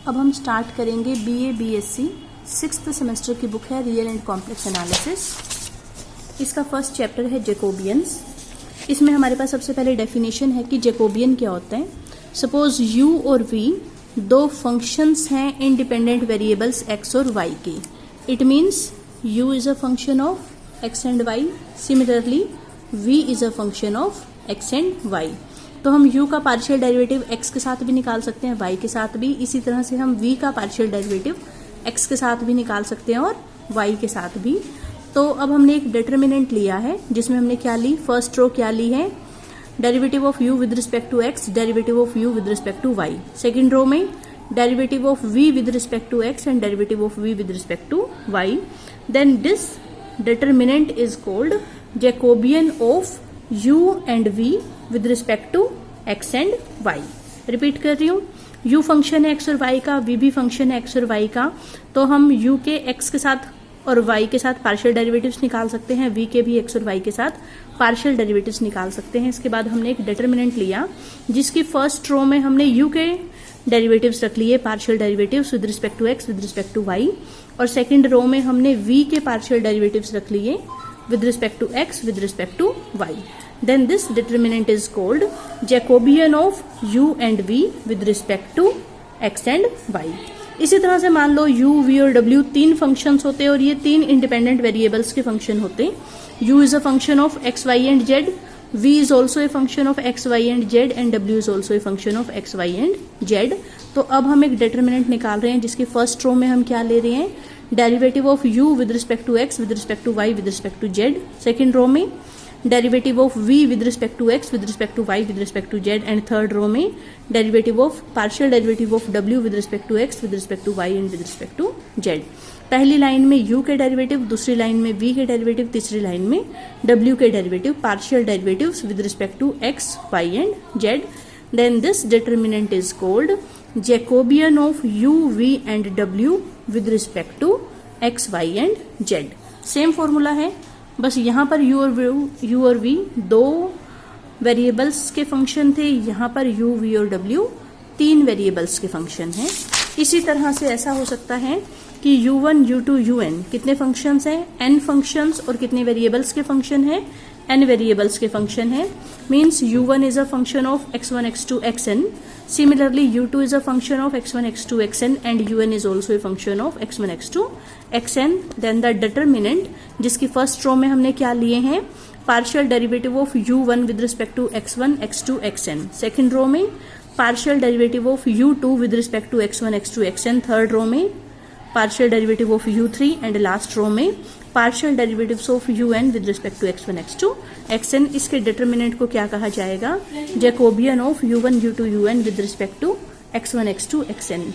अब हम स्टार्ट करेंगे BA BSc 6th सेमेस्टर की बुक है रियल एंड कॉम्प्लेक्स एनालिसिस। इसका फर्स्ट चैप्टर है जैकोबियंस। इसमें हमारे पास सबसे पहले डेफिनेशन है कि जैकोबियन क्या होता है। सपोज u और v दो फंक्शंस हैं इंडिपेंडेंट वेरिएबल्स x और y के। It means u is a function of x and y, similarly v is a function of x and y। तो हम u का पार्शियल डेरिवेटिव x के साथ भी निकाल सकते हैं, y के साथ भी। इसी तरह से हम v का पार्शियल डेरिवेटिव x के साथ भी निकाल सकते हैं और y के साथ भी। तो अब हमने एक डिटर्मिनेंट लिया है जिसमें हमने क्या ली, फर्स्ट रो क्या ली है, derivative of u with respect to x, derivative of u with respect to y। Second row में derivative of v with respect to x and derivative of v with respect to y। Then this determinant is called Jacobian of u and v with respect to x and y। Repeat कर रही हूँ, u function है x और y का, v भी function है x और y का। तो हम u के x के साथ और y के साथ पार्शियल डेरिवेटिव्स निकाल सकते हैं, v के भी x और y के साथ पार्शियल डेरिवेटिव्स निकाल सकते हैं। इसके बाद हमने एक डिटर्मिनेंट लिया जिसकी फर्स्ट रो में हमने u के डेरिवेटिव्स रख लिए, partial derivatives with respect to x with respect to y, और सेकेंड रो में हमने v के पार्शियल डेरिवेटिव्स रख लिए with respect to x with respect to y. Then this determinant is called Jacobian of u and v with respect to x and y. इसी तरह से मान लो u, v और w तीन फंक्शंस होते हैं और ये तीन इंडिपेंडेंट वेरिएबल्स के फंक्शन होते हैं। u is a function of x, y and z, v is also a function of x, y and z and w is also a function of x, y and z। तो अब हम एक determinant निकाल रहे हैं जिसकी first row में हम क्या ले रहे हैं, derivative of u with respect to x with respect to y with respect to z। Second row में derivative of v with respect to x with respect to y with respect to z, and third row में derivative of partial derivative of w with respect to x with respect to y and with respect to z। पहली line में u के derivative, दूसरी line में v के derivative, तीसरी line में w के derivative, partial derivatives with respect to x, y and z। Then this determinant is called Jacobian of u, v and w with respect to x, y and z। Same formula है, बस यहाँ पर u और v दो variables के function थे, यहाँ पर u, v और w तीन वेरिएबल्स के फंक्शन हैं। इसी तरह से ऐसा हो सकता है कि u1, u2, un कितने फंक्शंस हैं, n फंक्शंस, और कितने वेरिएबल्स के फंक्शन हैं, n वेरिएबल्स के फंक्शन है। Means u1 is a function of x1, x2, xn। Similarly, u2 is a function of x1, x2, xn and un is also a function of x1, x2, xn. Then the determinant जिसकी first row में हमने क्या लिए हैं, partial derivative of u1 with respect to x1, x2, xn। Second row में partial derivative of u2 with respect to x1, x2, xn। Third row में partial derivative of u3 and last row में partial derivatives of un with respect to x1, x2, xn। इसके determinant को क्या कहा जाएगा, Jacobian of u1, u2, un with respect to x1, x2, xn।